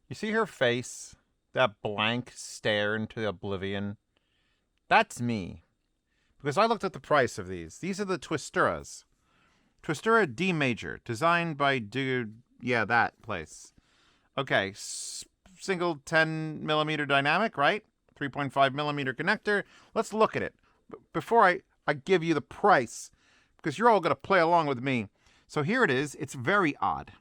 You see her face? That blank stare into oblivion? That's me. Because I looked at the price of these. These are the Twisturas. Twistura D major, designed by dude, yeah, that place. Okay, single 10 millimeter dynamic, right? 3.5 millimeter connector. Let's look at it. Before I give you the price, because you're all going to play along with me. So here it is. It's very odd.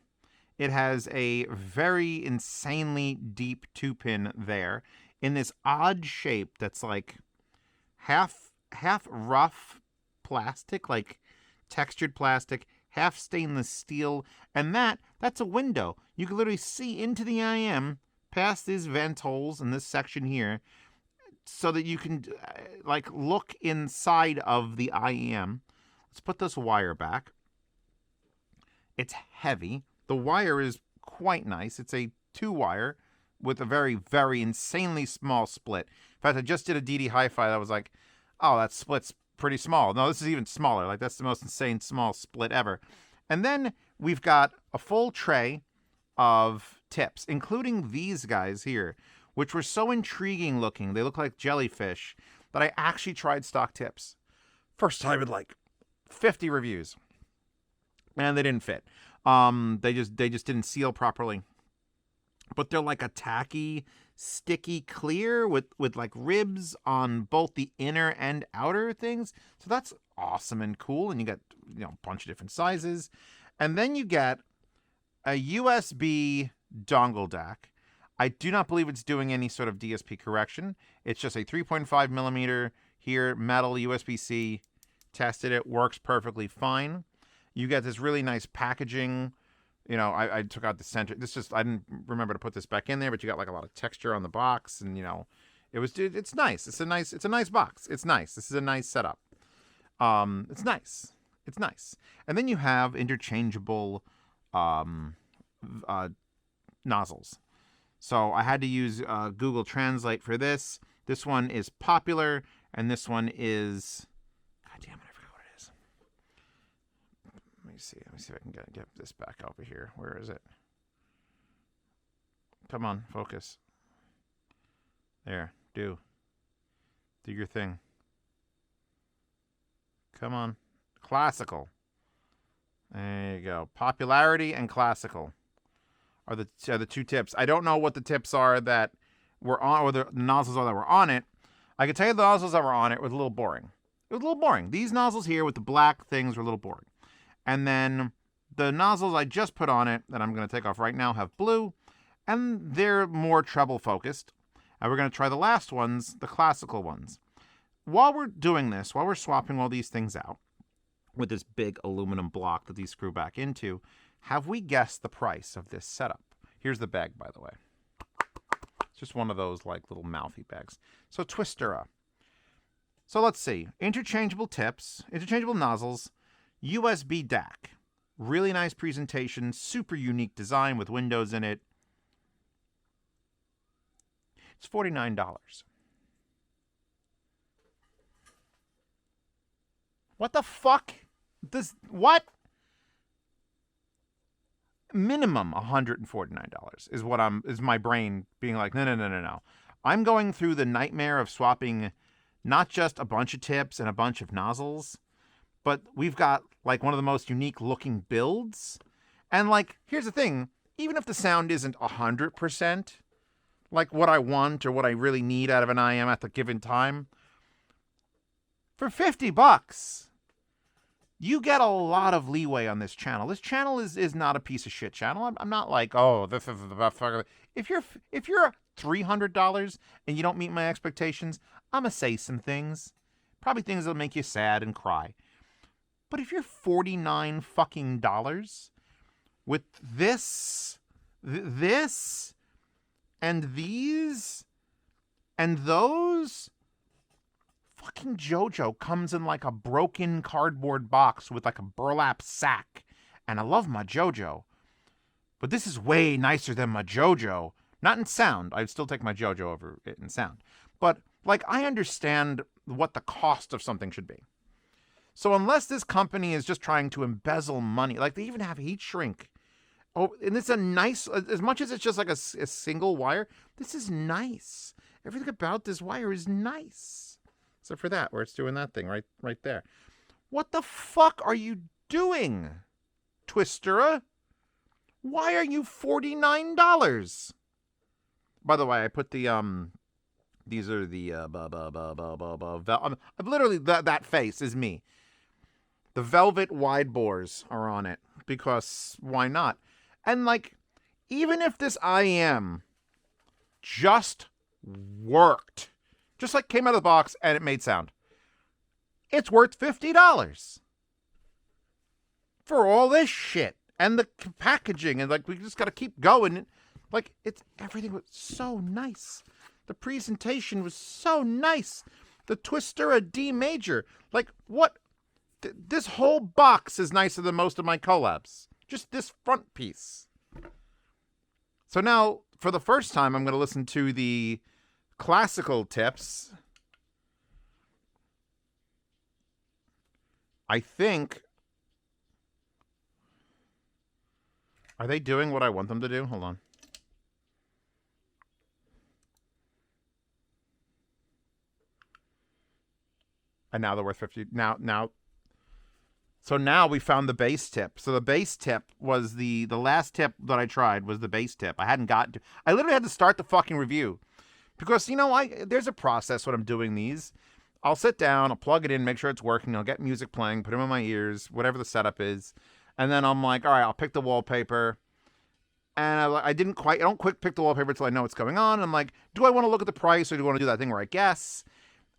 It has a very insanely deep 2-pin there in this odd shape that's like half rough plastic, like textured plastic, half stainless steel, and that's a window. You can literally see into the IEM past these vent holes in this section here, so that you can like look inside of the IEM. Let's put this wire back. It's heavy. The wire is quite nice. It's a 2-wire with a very, very insanely small split. In fact, I just did a DD Hi-Fi that was like, oh, that split's pretty small. No, this is even smaller. Like, that's the most insane small split ever. And then we've got a full tray of tips, including these guys here, which were so intriguing looking. They look like jellyfish that I actually tried stock tips. First time in like 50 reviews. And they didn't fit. They just didn't seal properly. But they're like a tacky, sticky clear with like ribs on both the inner and outer things. So that's awesome and cool. And you got, a bunch of different sizes. And then you get a USB dongle DAC. I do not believe it's doing any sort of DSP correction. It's just a 3.5 millimeter here, metal USB-C. Tested it, works perfectly fine. You get this really nice packaging. I took out the center. I didn't remember to put this back in there, but you got like a lot of texture on the box, and it's nice. It's a nice box. It's nice. This is a nice setup. It's nice. It's nice. And then you have interchangeable nozzles. So I had to use Google Translate for this. This one is popular, and this one is, God damn it, I forgot what it is. Let me see if I can get this back over here. Where is it? Come on, focus. There, do your thing. Come on. Classical. There you go. Popularity and classical are the two tips. I don't know what the tips are that were on, or the nozzles are that were on it. I can tell you the nozzles that were on it was a little boring. It was a little boring. These nozzles here with the black things were a little boring. And then the nozzles I just put on it, that I'm going to take off right now, have blue, and they're more treble focused. And we're going to try the last ones, the classical ones. While we're doing this, while we're swapping all these things out with this big aluminum block that these screw back into, have we guessed the price of this setup? Here's the bag, by the way. It's just one of those like little mouthy bags. So Twistura. So let's see. Interchangeable tips, interchangeable nozzles, USB DAC. Really nice presentation, super unique design with windows in it. It's $49. What the fuck? What? Minimum $149 is my brain being like, no. I'm going through the nightmare of swapping not just a bunch of tips and a bunch of nozzles, but we've got like one of the most unique looking builds. And like, here's the thing, even if the sound isn't 100% like what I want or what I really need out of an IEM at the given time, for $50, you get a lot of leeway on this channel. This channel is not a piece of shit channel. I'm not like, oh, this is the best. If you're $300 and you don't meet my expectations, I'm gonna say some things, probably things that'll make you sad and cry. But if you're $49 fucking dollars with this and these and those, fucking JoJo comes in like a broken cardboard box with like a burlap sack. And I love my JoJo, but this is way nicer than my JoJo. Not in sound. I'd still take my JoJo over it in sound. But like, I understand what the cost of something should be. So unless this company is just trying to embezzle money, like they even have heat shrink Oh, and it's a nice, as much as it's just like a single wire, this is nice. Everything about this wire is nice. Except for that, where it's doing that thing right there. What the fuck are you doing, Twistura? Why are you $49? By the way, I put the, these are the, I've literally, that face is me. The velvet wide bores are on it, because why not? And, like, even if this IEM just worked, just like came out of the box and it made sound, it's worth $50 for all this shit and the packaging, and like we just got to keep going. Like, it's, everything was so nice. The presentation was so nice. The Twistura D major, like, what? This whole box is nicer than most of my collabs. Just this front piece. So now, for the first time, I'm going to listen to the classical tips. I think... Are they doing what I want them to do? Hold on. And now they're worth 50. Now. So now we found the bass tip. So the bass tip was the last tip that I tried was the bass tip. I hadn't gotten to. I literally had to start the fucking review. Because, you know, there's a process when I'm doing these. I'll sit down, I'll plug it in, make sure it's working, I'll get music playing, put them in my ears, whatever the setup is. And then I'm like, all right, I'll pick the wallpaper. And I don't quick pick the wallpaper until I know what's going on. And I'm like, do I want to look at the price or do I want to do that thing where I guess?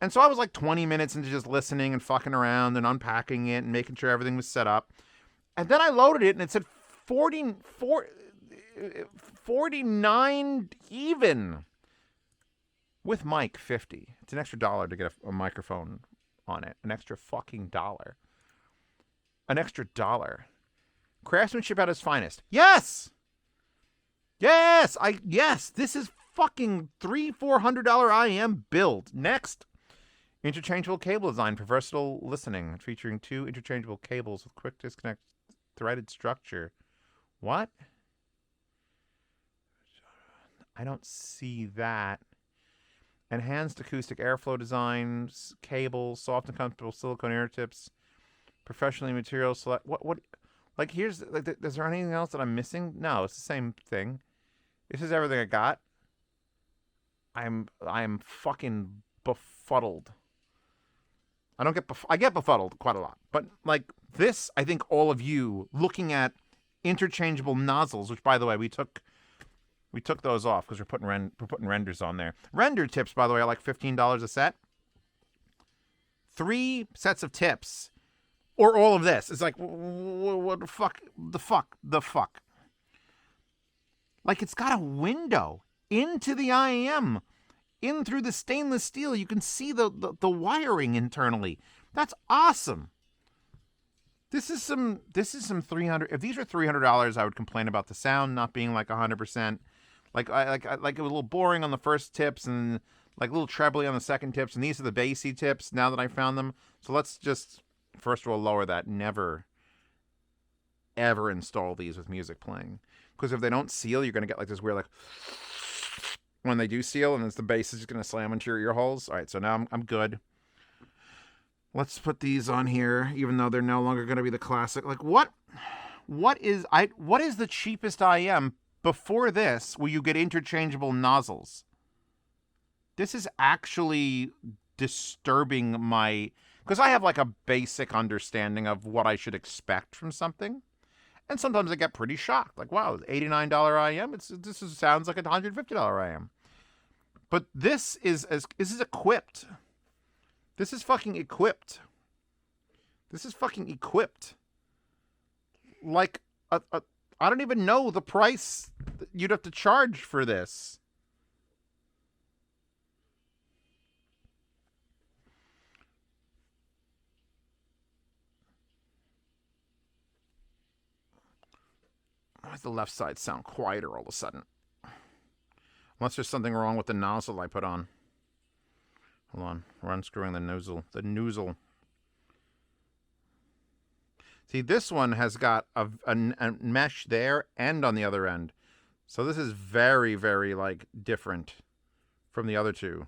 And so I was like 20 minutes into just listening and fucking around and unpacking it and making sure everything was set up. And then I loaded it and it said 49 even. With mic, 50. It's an extra $1 to get a microphone on it. An extra fucking $1. An extra $1. Craftsmanship at its finest. Yes! Yes! Yes! This is fucking $300-400 IEM build. Next. Interchangeable cable design for versatile listening. Featuring 2 interchangeable cables with quick disconnect threaded structure. What? I don't see that. Enhanced acoustic airflow designs, cables, soft and comfortable silicone ear tips, professionally material select. What? Like, here's, like, is there anything else that I'm missing? No, it's the same thing. This is everything I got. I'm fucking befuddled. I get befuddled quite a lot, but like this, I think all of you looking at interchangeable nozzles, which by the way we took those off because we're putting renders on there. Render tips, by the way, are like $15 a set. 3 sets of tips, or all of this. It's like, what the fuck. Like, it's got a window into the IEM, in through the stainless steel. You can see the wiring internally. That's awesome. This is some 300. If these were $300, I would complain about the sound not being like 100%. Like it was a little boring on the first tips and like a little trebly on the second tips. And these are the bassy tips now that I found them. So let's just, first of all, lower that. Never, ever install these with music playing. Because if they don't seal, you're going to get like this weird, like, when they do seal, and it's the bass is just going to slam into your ear holes. All right, so now I'm good. Let's put these on here, even though they're no longer going to be the classic. Like, what is the cheapest IEM before this where you get interchangeable nozzles? This is actually disturbing my... Because I have like a basic understanding of what I should expect from something. And sometimes I get pretty shocked. Like, wow, $89 IEM? Sounds like a $150 IEM. But this is equipped. This is fucking equipped. Like, I don't even know the price you'd have to charge for this. Why does the left side sound quieter all of a sudden? Unless there's something wrong with the nozzle I put on. Hold on. We're unscrewing the nozzle. See, this one has got a mesh there and on the other end. So this is very, very, like, different from the other two.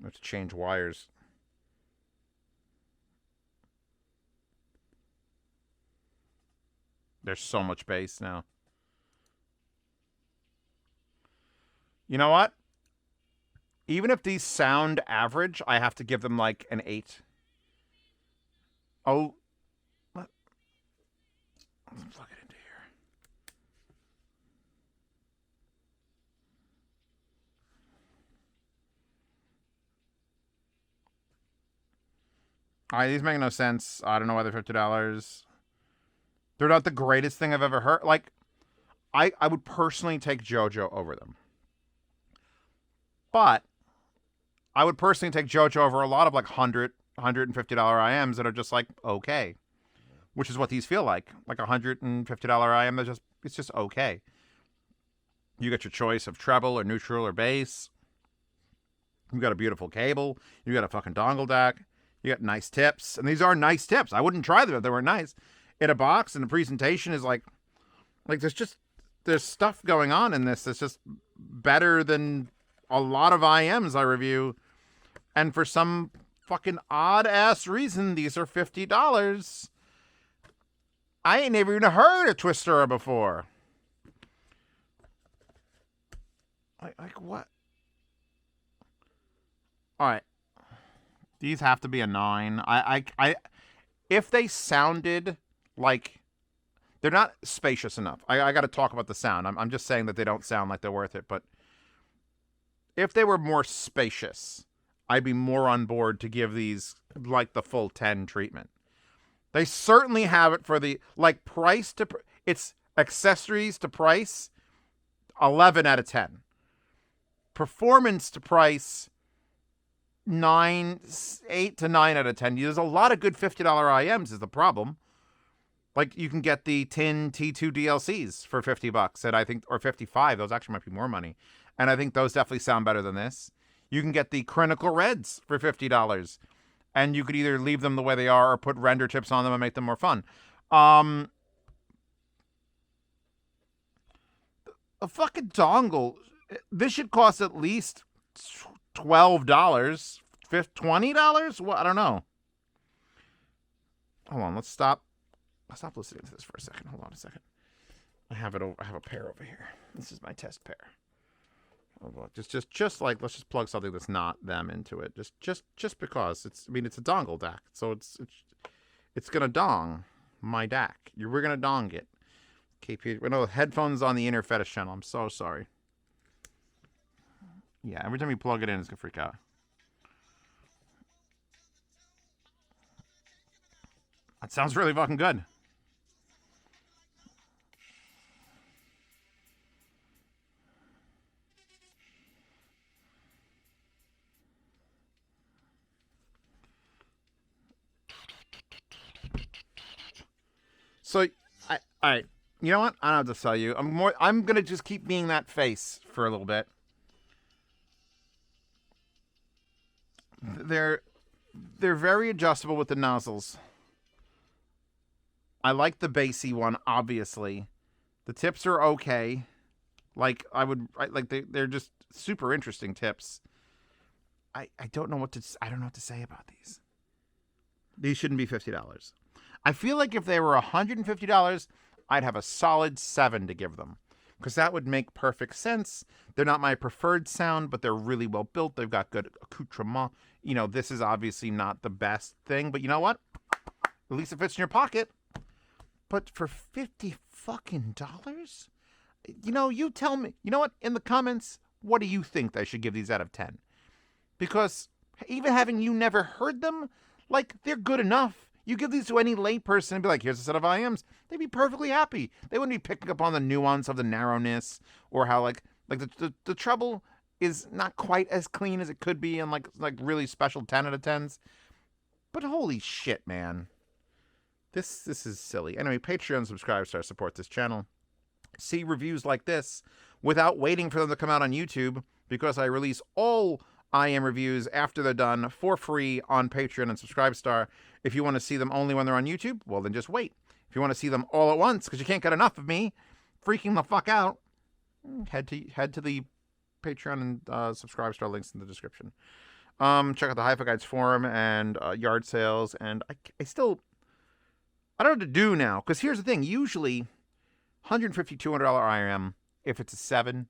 Let's change wires. There's so much bass now. You know what? Even if these sound average, I have to give them like an 8. Oh. Let's plug it into here. All right, these make no sense. I don't know why they're $50. They're not the greatest thing I've ever heard. Like, I would personally take JoJo over them. But I would personally take JoJo over a lot of like $100, $150 IMs that are just like okay, which is what these feel like a $150 IM. It's just okay. You got your choice of treble or neutral or bass. You got a beautiful cable. You got a fucking dongle deck. You got nice tips, and these are nice tips. I wouldn't try them if they weren't nice. In a box, and the presentation is like there's stuff going on in this that's just better than a lot of IMs I review. And for some fucking odd-ass reason, these are $50. I ain't never even heard of Twistura before. Like what? All right. These have to be a 9. I if they sounded like... They're not spacious enough. I got to talk about the sound. I'm just saying that they don't sound like they're worth it. But if they were more spacious, I'd be more on board to give these like the full 10 treatment. They certainly have it for the like price to... It's accessories to price, 11 out of 10. Performance to price, 8 to 9 out of 10. There's a lot of good $50 IMs is the problem. Like, you can get the tin T2 DLCs for $50, and I think, or 55. Those actually might be more money. And I think those definitely sound better than this. You can get the Critical Reds for $50. And you could either leave them the way they are or put render tips on them and make them more fun. A fucking dongle. This should cost at least $12. $20? What? I don't know. Hold on, let's stop. I'll stop listening to this for a second. Hold on a second. I have a pair over here. This is my test pair. Oh, just like let's just plug something that's not them into it. Just because it's a dongle DAC, so it's gonna dong my DAC. We're gonna dong it. KP, no headphones on the inner Fetish channel. I'm so sorry. Yeah, every time you plug it in, it's gonna freak out. That sounds really fucking good. So, I you know what? I don't have to tell you. I'm gonna just keep being that face for a little bit. They're very adjustable with the nozzles. I like the bassy one, obviously. The tips are okay. Like they're just super interesting tips. I don't know what to say about these. These shouldn't be $50. I feel like if they were $150, I'd have a solid 7 to give them. Because that would make perfect sense. They're not my preferred sound, but they're really well built. They've got good accoutrement. You know, this is obviously not the best thing, but you know what? At least it fits in your pocket. But for $50 fucking dollars? You know, you tell me. You know what? In the comments, what do you think I should give these out of 10? Because even having you never heard them, like, they're good enough. You give these to any layperson and be like, here's a set of IMs. They'd be perfectly happy. They wouldn't be picking up on the nuance of the narrowness or how, like the treble is not quite as clean as it could be in, like really special 10 out of 10s. But holy shit, man. This is silly. Anyway, Patreon subscribers to support this channel. See reviews like this without waiting for them to come out on YouTube because I release all IEM reviews after they're done for free on Patreon and Subscribestar. If you want to see them only when they're on YouTube, well, then just wait. If you want to see them all at once, because you can't get enough of me freaking the fuck out, head to the Patreon and Subscribestar links in the description. Check out the Hi-Fi Guides forum and yard sales. And I don't know what to do now, because here's the thing. Usually, $150, $200 IRM, if it's a 7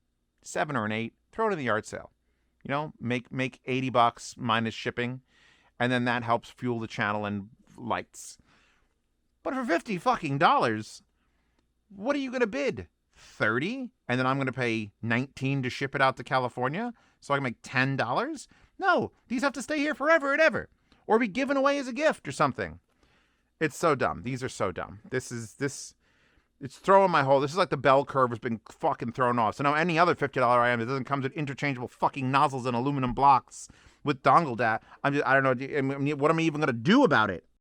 or an 8, throw it in the yard sale. You know, make $80 minus shipping, and then that helps fuel the channel and lights. But for $50 fucking dollars, what are you gonna bid? 30, and then I'm gonna pay 19 to ship it out to California, so I can make $10? No, these have to stay here forever and ever, or be given away as a gift or something. It's so dumb. These are so dumb. It's throwing my whole. This is like the bell curve has been fucking thrown off. So now any other $50 IEM that doesn't come with interchangeable fucking nozzles and aluminum blocks with dongle DAT, I don't know. What am I even gonna do about it?